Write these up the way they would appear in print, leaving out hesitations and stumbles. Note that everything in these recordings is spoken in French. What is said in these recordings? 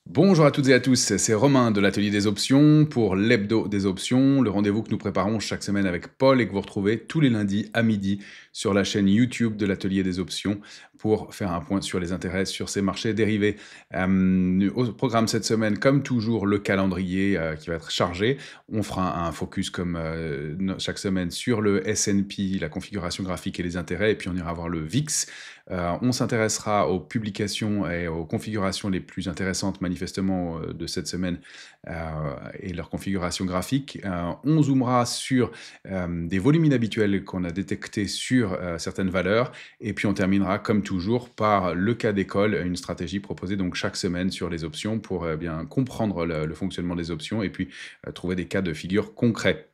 Bonjour à toutes et à tous, c'est Romain de l'Atelier des Options pour l'Hebdo des Options, le rendez-vous que nous préparons chaque semaine avec Paul et que vous retrouvez tous les lundis à midi sur la chaîne YouTube de l'Atelier des Options pour faire un point sur les intérêts sur ces marchés dérivés. Au programme cette semaine, comme toujours, le calendrier qui va être chargé. On fera un focus comme chaque semaine sur le S&P, la configuration graphique et les intérêts, et puis on ira voir le VIX. On s'intéressera aux publications et aux configurations les plus intéressantes manifestement de cette semaine et leur configuration graphique. On zoomera sur des volumes inhabituels qu'on a détectés sur certaines valeurs et puis on terminera comme toujours par le cas d'école, une stratégie proposée donc chaque semaine sur les options pour bien comprendre le fonctionnement des options et puis trouver des cas de figure concrets.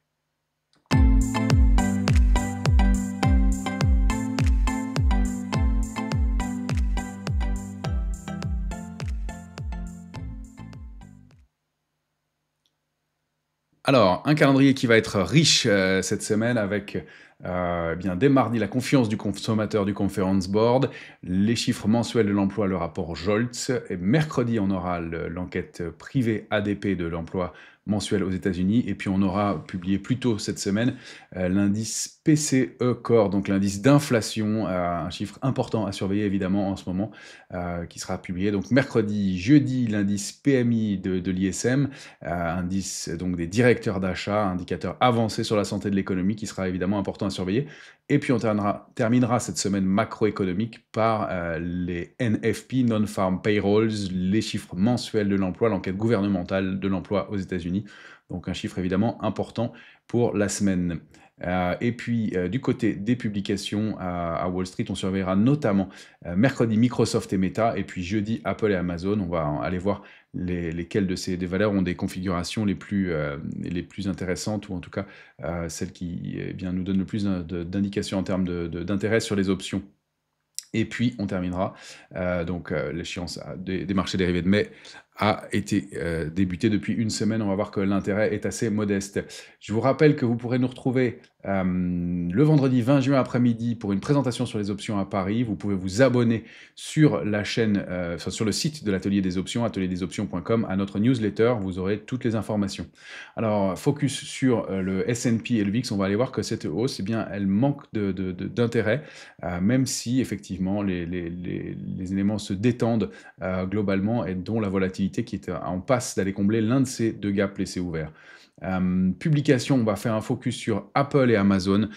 Alors, un calendrier qui va être riche cette semaine avec bien dès mardi la confiance du consommateur du Conference Board, les chiffres mensuels de l'emploi, le rapport Joltz, et mercredi on aura l'enquête privée ADP de l'emploi mensuel aux États-Unis, et puis on aura publié plus tôt cette semaine l'indice PCE Core, donc l'indice d'inflation, un chiffre important à surveiller évidemment en ce moment, qui sera publié donc mercredi, jeudi l'indice PMI de l'ISM, indice donc des directeurs d'achat, indicateur avancé sur la santé de l'économie qui sera évidemment important à surveiller. Et puis on terminera cette semaine macroéconomique par les NFP, Non-Farm Payrolls, les chiffres mensuels de l'emploi, l'enquête gouvernementale de l'emploi aux États-Unis. Donc un chiffre évidemment important pour la semaine. Et puis du côté des publications à Wall Street, on surveillera notamment mercredi Microsoft et Meta, et puis jeudi Apple et Amazon. On va aller voir lesquelles de ces des valeurs ont des configurations les plus intéressantes, ou en tout cas celles qui bien, nous donnent le plus d'indications en termes d'intérêt sur les options. Et puis on terminera, l'échéance des marchés dérivés de mai a été débutée depuis une semaine. On va voir que l'intérêt est assez modeste. Je vous rappelle que vous pourrez nous retrouver le vendredi 20 juin après-midi pour une présentation sur les options à Paris. Vous pouvez vous abonner sur la chaîne, sur le site de l'Atelier des Options, atelierDesOptions.com, à notre newsletter. Vous aurez toutes les informations. Alors, focus sur le S&P et le VIX. On va aller voir que cette hausse, eh bien, elle manque d'intérêt, même si effectivement les éléments se détendent globalement, et dont la volatilité qui est en passe d'aller combler l'un de ces deux gaps laissés ouverts. Publication, on va faire un focus sur Apple et Amazon.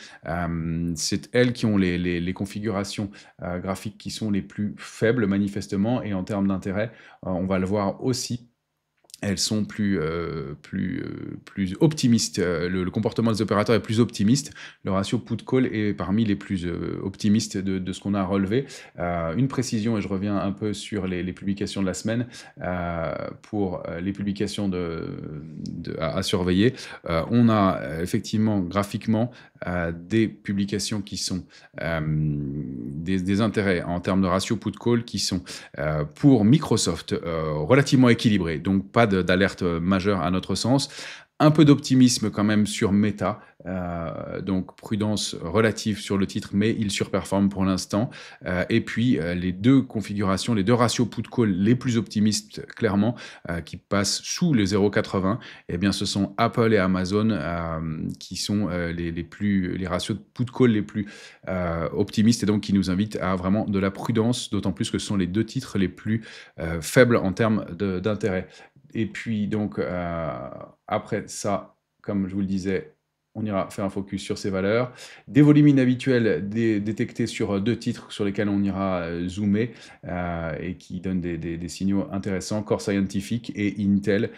C'est elles qui ont les configurations graphiques qui sont les plus faibles manifestement, et en termes d'intérêt, on va le voir aussi. Elles sont plus optimistes. Le comportement des opérateurs est plus optimiste. Le ratio put-call est parmi les plus optimistes de ce qu'on a relevé. Une précision, et je reviens un peu sur les publications de la semaine, pour les publications à surveiller. On a effectivement graphiquement des publications qui sont des intérêts en termes de ratio put-call qui sont pour Microsoft relativement équilibrés, donc pas d'alerte majeure à notre sens. Un peu d'optimisme quand même sur Meta, donc prudence relative sur le titre, mais il surperforme pour l'instant. Et puis les deux configurations, les deux ratios put-call les plus optimistes, clairement, qui passent sous les 0,80, eh bien ce sont Apple et Amazon qui sont les ratios de put-call les plus optimistes, et donc qui nous invitent à vraiment de la prudence, d'autant plus que ce sont les deux titres les plus faibles en termes d'intérêt. Et puis donc après ça, comme je vous le disais, on ira faire un focus sur ces valeurs. Des volumes inhabituels détectés sur deux titres sur lesquels on ira zoomer et qui donnent des signaux intéressants. Core Scientific et Intel,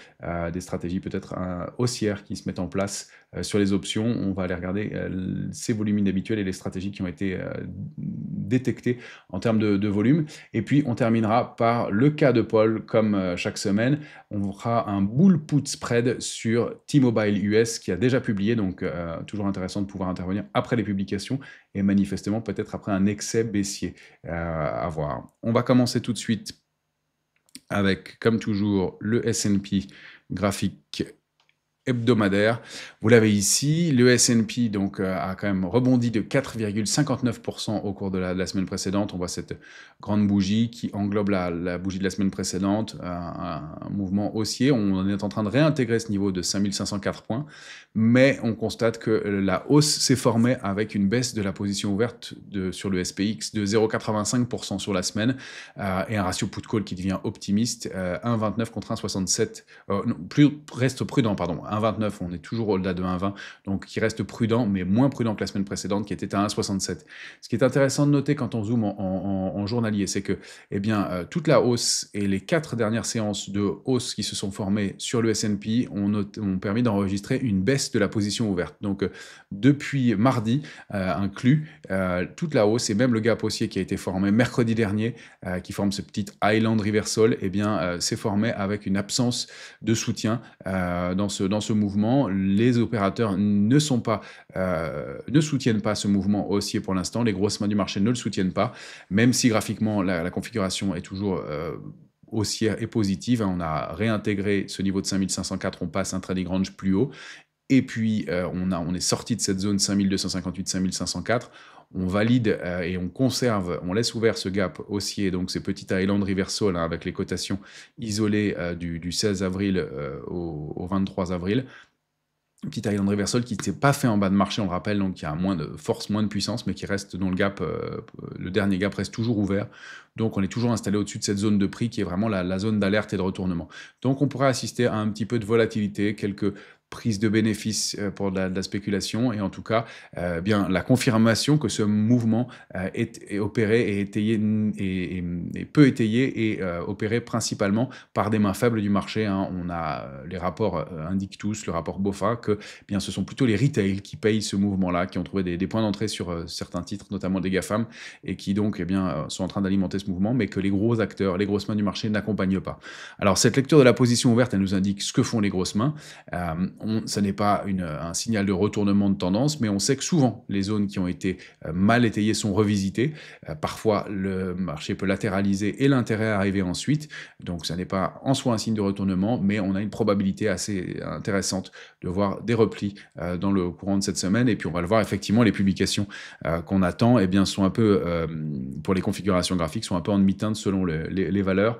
des stratégies peut-être haussières qui se mettent en place sur les options. On va aller regarder ces volumes inhabituels et les stratégies qui ont été détectées en termes de volume. Et puis on terminera par le cas de Paul, comme chaque semaine. On fera un bull put spread sur T-Mobile US qui a déjà publié, donc toujours intéressant de pouvoir intervenir après les publications et manifestement peut-être après un excès baissier à voir. On va commencer tout de suite avec, comme toujours, le S&P graphique hebdomadaire. Vous l'avez ici, le S&P donc a quand même rebondi de 4,59% au cours de la semaine précédente. On voit cette grande bougie qui englobe la bougie de la semaine précédente, un mouvement haussier. On est en train de réintégrer ce niveau de 5504 points, mais on constate que la hausse s'est formée avec une baisse de la position ouverte sur le SPX de 0,85% sur la semaine et un ratio put-call qui devient optimiste, 1,29 contre 1,67. Reste prudent, pardon, 1,29, on est toujours au-delà de 1,20, donc qui reste prudent, mais moins prudent que la semaine précédente qui était à 1,67. Ce qui est intéressant de noter quand on zoome en journalier, c'est que toute la hausse et les 4 dernières séances de hausse qui se sont formées sur le S&P ont permis d'enregistrer une baisse de la position ouverte. Donc depuis mardi inclus, toute la hausse et même le gap haussier qui a été formé mercredi dernier, qui forme ce petit island reversal, s'est formé avec une absence de soutien dans ce mouvement. Les opérateurs ne soutiennent pas ce mouvement haussier pour l'instant. Les grosses mains du marché ne le soutiennent pas, même si graphiquement la configuration est toujours haussière et positive. On a réintégré ce niveau de 5504, on passe un trading range plus haut. Et puis, on est sorti de cette zone 5258-5504. On valide et on conserve, on laisse ouvert ce gap haussier, donc ces petits island reversal avec les cotations isolées du 16 avril au 23 avril. Un petit island reversal qui ne s'est pas fait en bas de marché, on le rappelle, donc qui a moins de force, moins de puissance, mais qui reste dans le gap, le dernier gap reste toujours ouvert. Donc on est toujours installé au-dessus de cette zone de prix qui est vraiment la zone d'alerte et de retournement. Donc on pourrait assister à un petit peu de volatilité, quelques prises de bénéfices pour de la spéculation, et en tout cas la confirmation que ce mouvement est opéré et étayé et peu étayé et opéré principalement par des mains faibles du marché. On a les rapports indiquent tous, le rapport BOFA, que ce sont plutôt les retail qui payent ce mouvement-là, qui ont trouvé des points d'entrée sur certains titres, notamment des GAFAM, et qui donc sont en train d'alimenter ce mouvement, mais que les gros acteurs, les grosses mains du marché n'accompagnent pas. Alors cette lecture de la position ouverte, elle nous indique ce que font les grosses mains. Ça n'est pas un signal de retournement de tendance, mais on sait que souvent les zones qui ont été mal étayées sont revisitées. Parfois le marché peut latéraliser et l'intérêt arriver ensuite, donc ça n'est pas en soi un signe de retournement, mais on a une probabilité assez intéressante de voir des replis dans le courant de cette semaine. Et puis on va le voir, effectivement, les publications qu'on attend sont un peu, pour les configurations graphiques, sont un peu en demi-teinte selon les valeurs.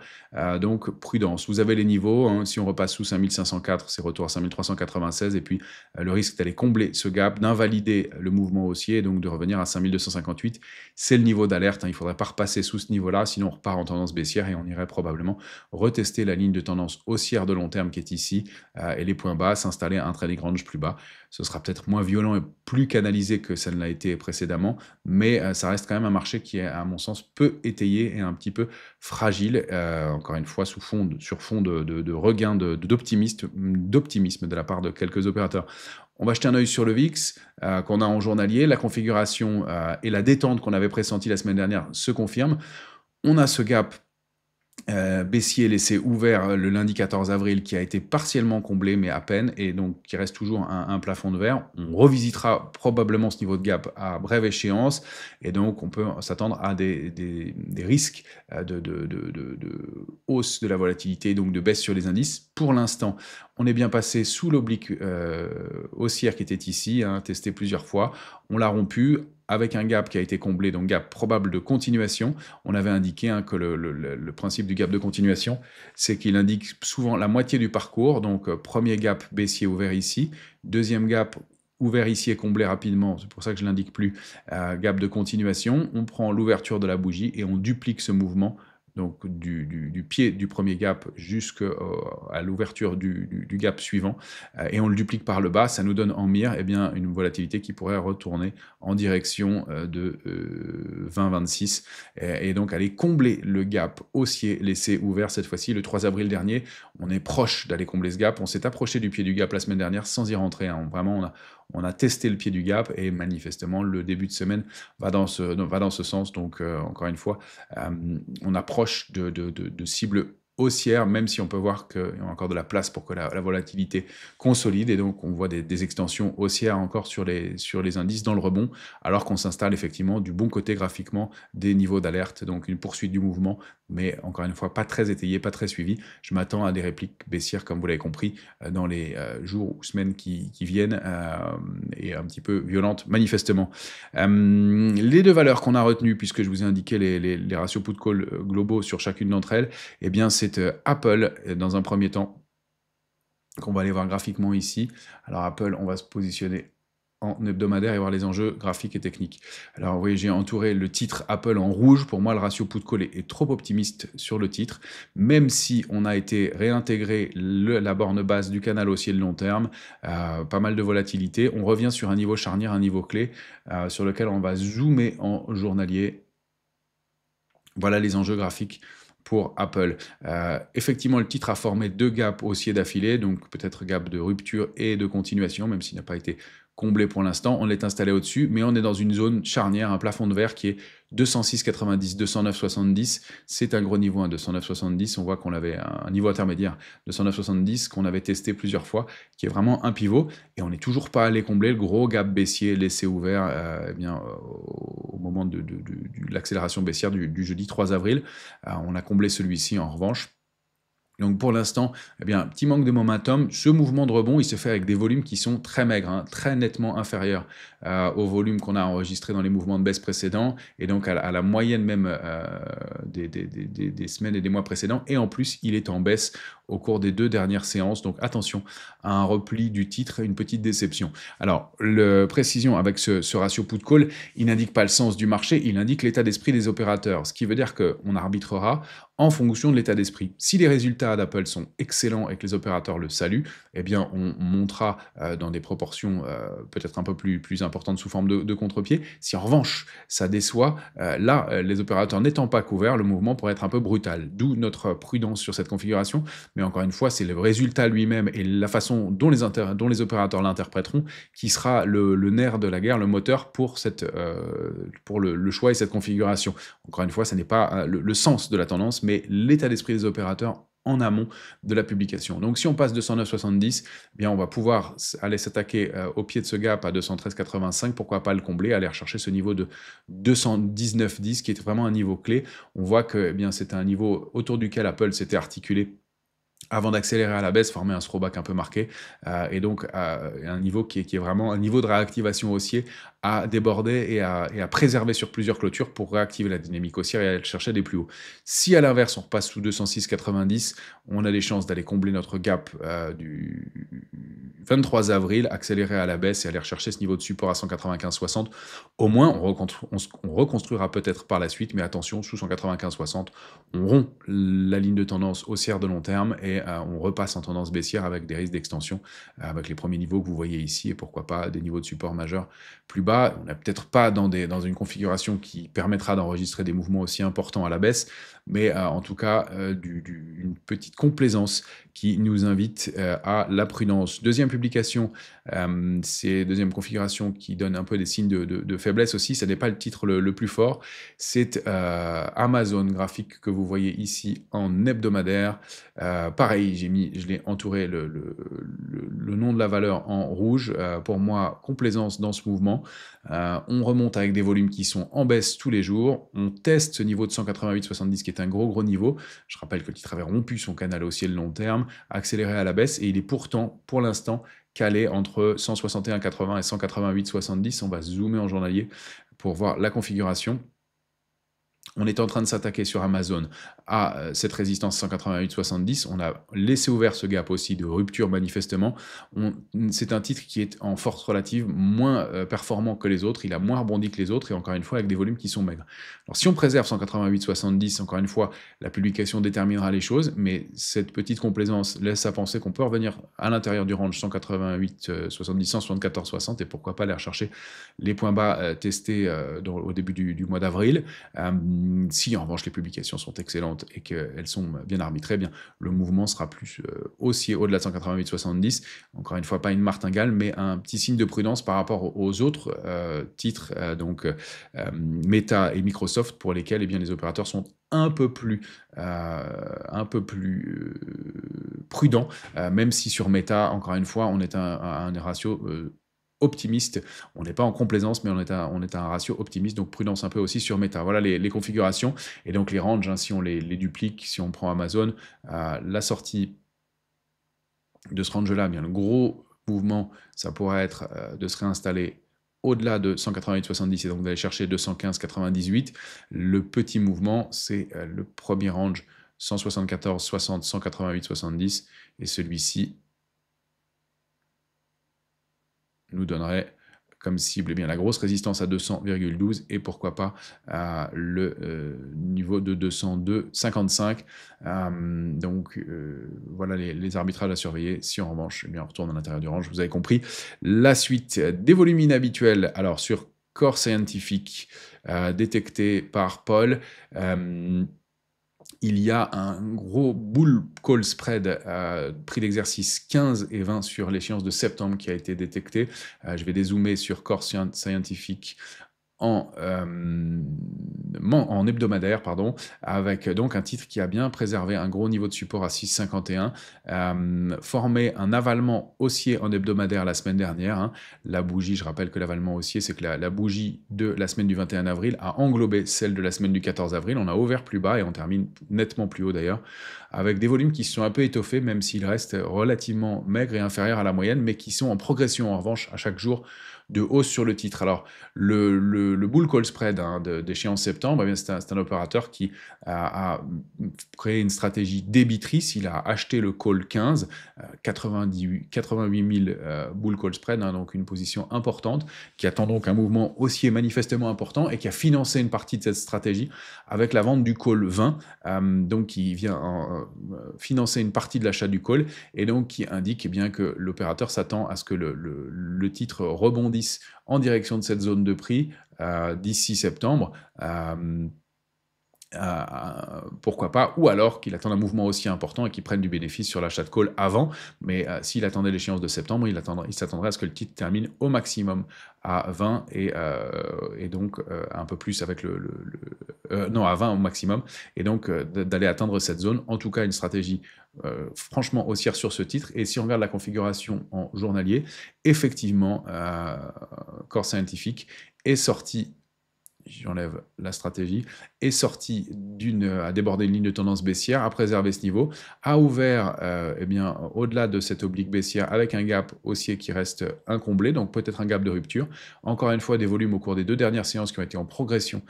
Donc prudence. Vous avez les niveaux, si on repasse sous 5504, c'est retour à 5396, et puis le risque d'aller combler ce gap, d'invalider le mouvement haussier, et donc de revenir à 5258, c'est le niveau d'alerte. Il ne faudrait pas repasser sous ce niveau-là, sinon on repart en tendance baissière et on irait probablement retester la ligne de tendance haussière de long terme qui est ici, et les points bas, s'installer à un trading range plus bas. Ce sera peut-être moins violent et plus canalisé que ça ne l'a été précédemment, mais ça reste quand même un marché qui est, à mon sens, peu étayé et un petit peu fragile, encore une fois sur fond de regain d'optimisme de la part de quelques opérateurs. On va jeter un œil sur le VIX qu'on a en journalier. La configuration et la détente qu'on avait pressentie la semaine dernière se confirment. On a ce gap baissier laissé ouvert le lundi 14 avril qui a été partiellement comblé, mais à peine, et donc qui reste toujours un plafond de verre. On revisitera probablement ce niveau de gap à brève échéance, et donc on peut s'attendre à des risques de hausse de la volatilité, donc de baisse sur les indices. Pour l'instant, on est bien passé sous l'oblique haussière qui était ici, testé plusieurs fois. On l'a rompu avec un gap qui a été comblé, donc gap probable de continuation. On avait indiqué que le principe du gap de continuation, c'est qu'il indique souvent la moitié du parcours. Donc premier gap baissier ouvert ici, deuxième gap ouvert ici et comblé rapidement, c'est pour ça que je l'indique plus, gap de continuation. On prend l'ouverture de la bougie et on duplique ce mouvement, donc du pied du premier gap jusqu'à l'ouverture du gap suivant, et on le duplique par le bas. Ça nous donne en mire une volatilité qui pourrait retourner en direction de 20-26, et donc aller combler le gap haussier laissé ouvert cette fois-ci le 3 avril dernier. On est proche d'aller combler ce gap. On s'est approché du pied du gap la semaine dernière sans y rentrer. Vraiment, on a testé le pied du gap, et manifestement le début de semaine va dans ce sens. Donc encore une fois, on approche de cibles haussières, même si on peut voir qu'il y a encore de la place pour que la volatilité consolide, et donc on voit des extensions haussières encore sur les indices dans le rebond, alors qu'on s'installe effectivement du bon côté graphiquement des niveaux d'alerte, donc une poursuite du mouvement mais encore une fois, pas très étayé, pas très suivi. Je m'attends à des répliques baissières, comme vous l'avez compris, dans les jours ou semaines qui viennent, et un petit peu violentes, manifestement. Les deux valeurs qu'on a retenues, puisque je vous ai indiqué les ratios put-call globaux sur chacune d'entre elles, eh bien, c'est Apple, dans un premier temps, qu'on va aller voir graphiquement ici. Alors Apple, on va se positionner en hebdomadaire et voir les enjeux graphiques et techniques. Alors vous voyez, j'ai entouré le titre Apple en rouge. Pour moi, le ratio put-call est trop optimiste sur le titre, même si on a été réintégré la borne basse du canal haussier de long terme, pas mal de volatilité. On revient sur un niveau charnière, un niveau clé, sur lequel on va zoomer en journalier. Voilà les enjeux graphiques pour Apple. Effectivement, le titre a formé deux gaps haussiers d'affilée, donc peut-être gap de rupture et de continuation, même s'il n'a pas été comblé pour l'instant. On est installé au-dessus, mais on est dans une zone charnière, un plafond de verre qui est 206,90, 209,70. C'est un gros niveau, 209,70. On voit qu'on avait un niveau intermédiaire, 209,70, qu'on avait testé plusieurs fois, qui est vraiment un pivot. Et on n'est toujours pas allé combler le gros gap baissier laissé ouvert au moment de l'accélération baissière du jeudi 3 avril. On a comblé celui-ci en revanche. Donc pour l'instant, eh bien, petit manque de momentum. Ce mouvement de rebond, il se fait avec des volumes qui sont très maigres, très nettement inférieurs au volume qu'on a enregistré dans les mouvements de baisse précédents, et donc à la moyenne même des semaines et des mois précédents. Et en plus, il est en baisse au cours des 2 dernières séances. Donc attention à un repli du titre, une petite déception. Alors, précision avec ce ratio put-call, il n'indique pas le sens du marché, il indique l'état d'esprit des opérateurs. Ce qui veut dire qu'on arbitrera en fonction de l'état d'esprit. Si les résultats d'Apple sont excellents et que les opérateurs le saluent, eh bien, on montera dans des proportions peut-être un peu plus importantes sous forme de contre-pied. Si en revanche, ça déçoit, les opérateurs n'étant pas couverts, le mouvement pourrait être un peu brutal. D'où notre prudence sur cette configuration. Mais encore une fois, c'est le résultat lui-même et la façon dont les opérateurs l'interpréteront qui sera le nerf de la guerre, le moteur pour le choix et cette configuration. Encore une fois, ce n'est pas le sens de la tendance, mais l'état d'esprit des opérateurs en amont de la publication. Donc si on passe 209,70, eh bien on va pouvoir aller s'attaquer au pied de ce gap à 213,85, pourquoi pas le combler, aller rechercher ce niveau de 219,10 qui est vraiment un niveau clé. On voit que eh bien c'est un niveau autour duquel Apple s'était articulé avant d'accélérer à la baisse, former un throwback un peu marqué, et donc un niveau qui est vraiment un niveau de réactivation haussier à déborder et à préserver sur plusieurs clôtures pour réactiver la dynamique haussière et aller chercher des plus hauts. Si à l'inverse on repasse sous 206,90, on a des chances d'aller combler notre gap du 23 avril, accélérer à la baisse et aller rechercher ce niveau de support à 195,60. Au moins, on reconstruira peut-être par la suite, mais attention, sous 195,60, on rompt la ligne de tendance haussière de long terme et on repasse en tendance baissière avec des risques d'extension, avec les premiers niveaux que vous voyez ici, et pourquoi pas des niveaux de support majeurs plus bas. On n'est peut-être pas dans une configuration qui permettra d'enregistrer des mouvements aussi importants à la baisse, mais en tout cas une petite complaisance qui nous invite à la prudence. Deuxième publication, c'est deuxième configuration qui donne un peu des signes de faiblesse aussi. Ce n'est pas le titre le plus fort, c'est Amazon graphique que vous voyez ici en hebdomadaire. Pareil, je l'ai entouré le nom de la valeur en rouge. Pour moi, complaisance dans ce mouvement. On remonte avec des volumes qui sont en baisse tous les jours. On teste ce niveau de 188,70 qui est un gros niveau. Je rappelle que le titre avait rompu son canal haussier de long terme, accéléré à la baisse, et il est pourtant, pour l'instant, calé entre 161,80 et 188,70. On va zoomer en journalier pour voir la configuration. On est en train de s'attaquer sur Amazon à cette résistance 188,70. On a laissé ouvert ce gap aussi de rupture manifestement. C'est un titre qui est en force relative moins performant que les autres. Il a moins rebondi que les autres et encore une fois avec des volumes qui sont maigres. Alors si on préserve 188,70, encore une fois, la publication déterminera les choses, mais cette petite complaisance laisse à penser qu'on peut revenir à l'intérieur du range 188,70, 174,60 et pourquoi pas aller rechercher les points bas testés au début du mois d'avril. Si en revanche les publications sont excellentes et qu'elles sont bien arbitrées, eh bien, le mouvement sera plus haussier au-delà de 188,70. Encore une fois, pas une martingale, mais un petit signe de prudence par rapport aux autres titres, donc Meta et Microsoft, pour lesquels eh bien, les opérateurs sont un peu plus prudents, même si sur Meta, encore une fois, on est à un ratio optimiste. On n'est pas en complaisance, mais on est à un ratio optimiste, donc prudence un peu aussi sur Meta. Voilà les configurations et donc les ranges, hein, si on les duplique, si on prend Amazon, la sortie de ce range-là, bien le gros mouvement, ça pourrait être de se réinstaller au-delà de 188,70 et donc d'aller chercher 215,98. Le petit mouvement, c'est le premier range 174,60, 188,70 et celui-ci nous donnerait comme cible eh bien, la grosse résistance à 200,12 et pourquoi pas le niveau de 202,55. Donc voilà les arbitrages à surveiller. Si en revanche, eh bien, on retourne à l'intérieur du range, vous avez compris. La suite des volumes inhabituels, alors sur Core Scientific, détecté par Paul, il y a un gros bull call spread prix d'exercice 15 et 20 sur l'échéance de septembre qui a été détecté. Je vais dézoomer sur Core Scientific en hebdomadaire, pardon, avec donc un titre qui a bien préservé un gros niveau de support à 6,51, formé un avalement haussier en hebdomadaire la semaine dernière. Hein. La bougie, je rappelle que l'avalement haussier, c'est que la bougie de la semaine du 21 avril a englobé celle de la semaine du 14 avril. On a ouvert plus bas et on termine nettement plus haut d'ailleurs, avec des volumes qui se sont un peu étoffés, même s'ils restent relativement maigres et inférieurs à la moyenne, mais qui sont en progression en revanche à chaque jour de hausse sur le titre. Alors, le bull call spread hein, d'échéance septembre, eh bien, c'est un opérateur qui a créé une stratégie débitrice. Il a acheté le call 15, 88 000 bull call spread, hein, donc une position importante, qui attend donc un mouvement haussier manifestement important et qui a financé une partie de cette stratégie avec la vente du call 20, donc qui vient financer une partie de l'achat du call et donc qui indique eh bien, que l'opérateur s'attend à ce que le titre rebondisse en direction de cette zone de prix d'ici septembre. Pourquoi pas, ou alors qu'il attende un mouvement aussi important et qu'il prenne du bénéfice sur l'achat de call avant, mais s'il attendait l'échéance de septembre, il s'attendrait à ce que le titre termine au maximum à 20 et donc un peu plus avec non, à 20 au maximum, et donc d'aller atteindre cette zone, en tout cas une stratégie franchement haussière sur ce titre. Et si on regarde la configuration en journalier, effectivement, Core Scientific est sorti, j'enlève la stratégie, est sorti à déborder une ligne de tendance baissière, a préservé ce niveau, a ouvert eh bien, au-delà de cette oblique baissière avec un gap haussier qui reste incomblé, donc peut-être un gap de rupture. Encore une fois, des volumes au cours des 2 dernières séances qui ont été en progression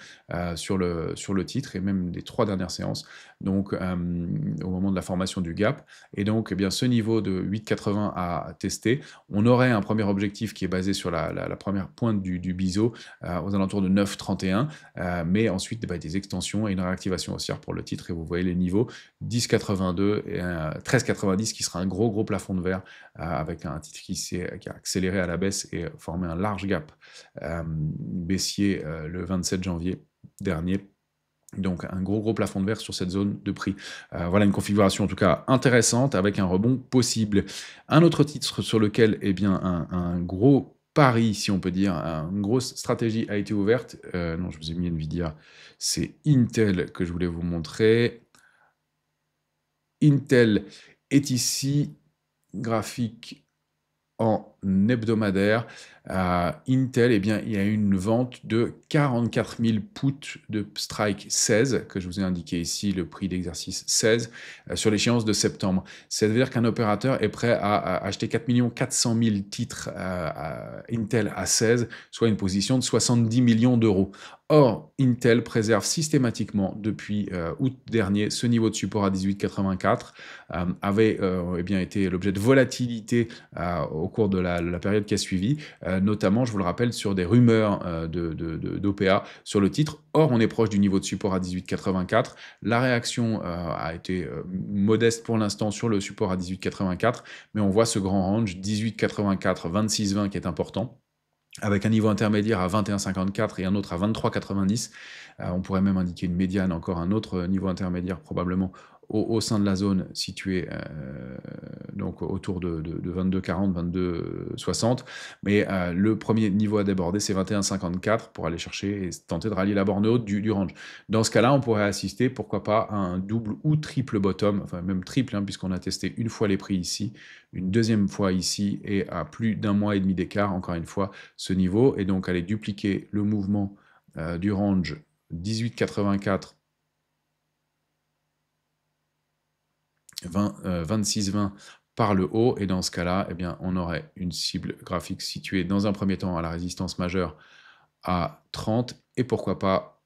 sur le titre et même des 3 dernières séances, donc au moment de la formation du gap. Et donc, eh bien, ce niveau de 8,80 à tester. On aurait un premier objectif qui est basé sur la première pointe du biseau aux alentours de 9,31, mais ensuite des extensions et une réactivation haussière pour le titre. Et vous voyez les niveaux 10,82 et 13,90 qui sera un gros plafond de verre avec un titre qui a accéléré à la baisse et formé un large gap baissier le 27 janvier dernier. Donc un gros plafond de verre sur cette zone de prix. Voilà une configuration en tout cas intéressante avec un rebond possible. Un autre titre sur lequel eh bien, un gros pari, si on peut dire, une grosse stratégie a été ouverte. Non, je vous ai mis Nvidia, c'est Intel que je voulais vous montrer. Intel est ici, graphique en hebdomadaire. Intel, eh bien, il y a une vente de 44 000 puts de strike 16, que je vous ai indiqué ici, le prix d'exercice 16, sur l'échéance de septembre. C'est-à-dire qu'un opérateur est prêt à acheter 4 400 000 titres Intel à 16, soit une position de 70 millions d'euros. Or, Intel préserve systématiquement depuis août dernier ce niveau de support à 18,84, avait eh bien, été l'objet de volatilité au cours de la période qui a suivi, notamment, je vous le rappelle, sur des rumeurs d'OPA sur le titre. Or, on est proche du niveau de support à 18,84. La réaction a été modeste pour l'instant sur le support à 18,84, mais on voit ce grand range 18,84, 26,20 qui est important, avec un niveau intermédiaire à 21,54 et un autre à 23,90. On pourrait même indiquer une médiane, encore un autre niveau intermédiaire probablement au sein de la zone située donc autour de 22,40, 22,60. Mais le premier niveau à déborder, c'est 21,54 pour aller chercher et tenter de rallier la borne haute du range. Dans ce cas-là, on pourrait assister, pourquoi pas, à un double ou triple bottom, enfin même triple, hein, puisqu'on a testé une fois les prix ici, une deuxième fois ici, et à plus d'un mois et demi d'écart, encore une fois, ce niveau, et donc aller dupliquer le mouvement du range 18,84, 26,20 par le haut, et dans ce cas-là, eh bien, on aurait une cible graphique située dans un premier temps à la résistance majeure à 30, et pourquoi pas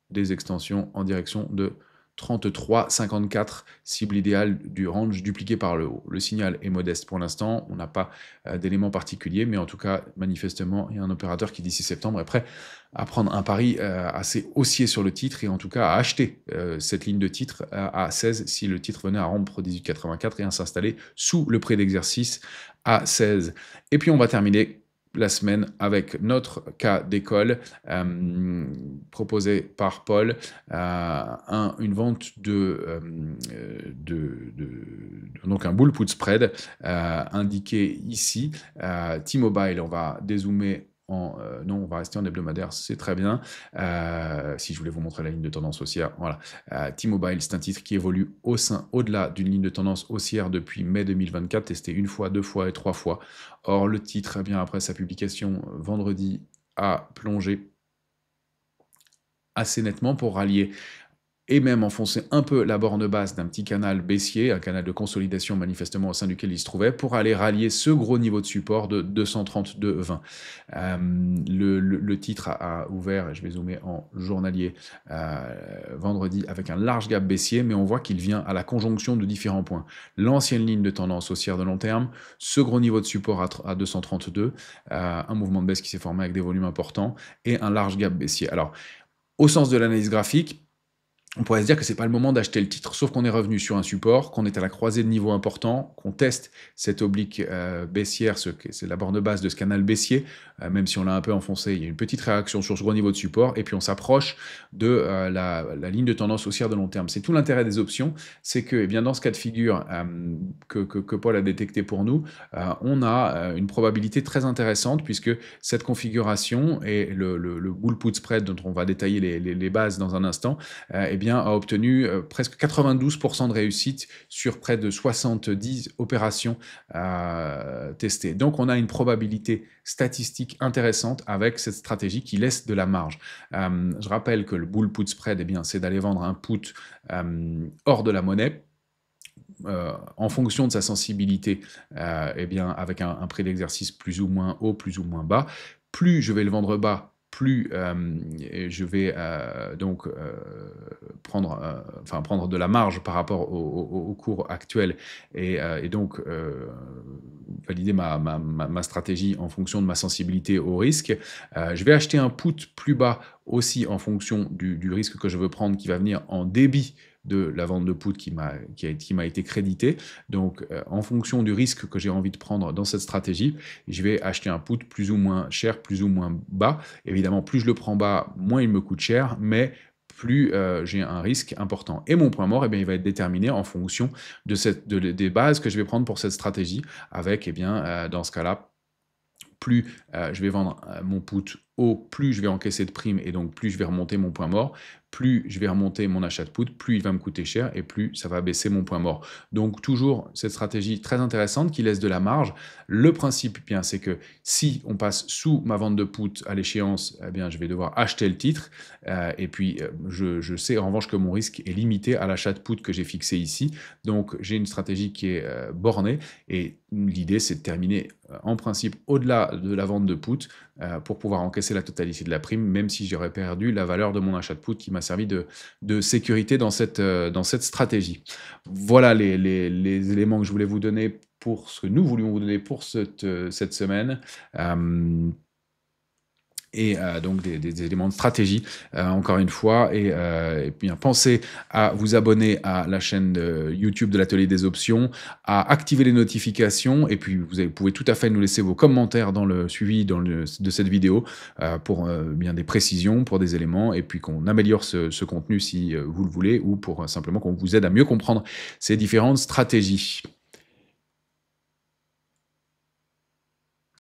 des extensions en direction de 33,54, cible idéale du range dupliqué par le haut. Le signal est modeste pour l'instant, on n'a pas d'éléments particuliers, mais en tout cas, manifestement, il y a un opérateur qui, d'ici septembre, est prêt à prendre un pari assez haussier sur le titre, et en tout cas à acheter cette ligne de titre à 16 si le titre venait à rompre 18,84 et à s'installer sous le prix d'exercice à 16. Et puis on va terminer la semaine avec notre cas d'école proposé par Paul, une vente donc un bull put spread indiqué ici. T-Mobile, on va dézoomer non, on va rester en hebdomadaire, c'est très bien. Si je voulais vous montrer la ligne de tendance haussière, voilà. T-Mobile, c'est un titre qui évolue au-delà d'une ligne de tendance haussière depuis mai 2024, testé une fois, deux fois et trois fois. Or, le titre, eh bien, après sa publication vendredi, a plongé assez nettement pour rallier et même enfoncer un peu la borne basse d'un petit canal baissier, un canal de consolidation manifestement au sein duquel il se trouvait, pour aller rallier ce gros niveau de support de 232,20. Le titre a ouvert, je vais zoomer en journalier, vendredi avec un large gap baissier, mais on voit qu'il vient à la conjonction de différents points. L'ancienne ligne de tendance haussière de long terme, ce gros niveau de support à 232, un mouvement de baisse qui s'est formé avec des volumes importants, et un large gap baissier. Alors, au sens de l'analyse graphique, on pourrait se dire que ce n'est pas le moment d'acheter le titre, sauf qu'on est revenu sur un support, qu'on est à la croisée de niveaux importants, qu'on teste cette oblique baissière, c'est la borne basse de ce canal baissier, même si on l'a un peu enfoncé, il y a une petite réaction sur ce gros niveau de support, et puis on s'approche de la ligne de tendance haussière de long terme. C'est tout l'intérêt des options, c'est que eh bien, dans ce cas de figure que Paul a détecté pour nous, on a une probabilité très intéressante, puisque cette configuration et le bull put spread dont on va détailler les bases dans un instant, eh bien, a obtenu presque 92% de réussite sur près de 70 opérations testées. Donc on a une probabilité statistique intéressante avec cette stratégie qui laisse de la marge. Je rappelle que le bull put spread, eh bien, c'est d'aller vendre un put hors de la monnaie, en fonction de sa sensibilité, eh bien, avec un prix d'exercice plus ou moins haut, plus ou moins bas. Plus je vais le vendre bas, plus je vais donc prendre de la marge par rapport au cours actuel, et donc valider ma stratégie en fonction de ma sensibilité au risque. Je vais acheter un put plus bas aussi en fonction du risque que je veux prendre, qui va venir en débit de la vente de put qui m'a été crédité. Donc, en fonction du risque que j'ai envie de prendre dans cette stratégie, je vais acheter un put plus ou moins cher, plus ou moins bas. Évidemment, plus je le prends bas, moins il me coûte cher, mais plus j'ai un risque important. Et mon point mort, eh bien, il va être déterminé en fonction des bases que je vais prendre pour cette stratégie, avec, eh bien, dans ce cas-là, plus je vais vendre mon put haut, plus je vais encaisser de primes, et donc plus je vais remonter mon point mort. Plus je vais remonter mon achat de put, plus il va me coûter cher, et plus ça va baisser mon point mort. Donc toujours cette stratégie très intéressante qui laisse de la marge. Le principe, bien, c'est que si on passe sous ma vente de put à l'échéance, eh bien, je vais devoir acheter le titre, et puis je sais en revanche que mon risque est limité à l'achat de put que j'ai fixé ici. Donc j'ai une stratégie qui est bornée, et l'idée c'est de terminer en principe au-delà de la vente de put pour pouvoir encaisser la totalité de la prime, même si j'aurais perdu la valeur de mon achat de put qui m'a servi de sécurité dans cette stratégie. Voilà les éléments que je voulais vous donner pour ce que nous voulions vous donner pour cette semaine. Et donc des éléments de stratégie, encore une fois, et bien pensez à vous abonner à la chaîne YouTube de l'Atelier des Options, à activer les notifications, et puis vous pouvez tout à fait nous laisser vos commentaires dans le suivi de cette vidéo pour bien des précisions, pour des éléments, et puis qu'on améliore ce contenu si vous le voulez, ou pour simplement qu'on vous aide à mieux comprendre ces différentes stratégies.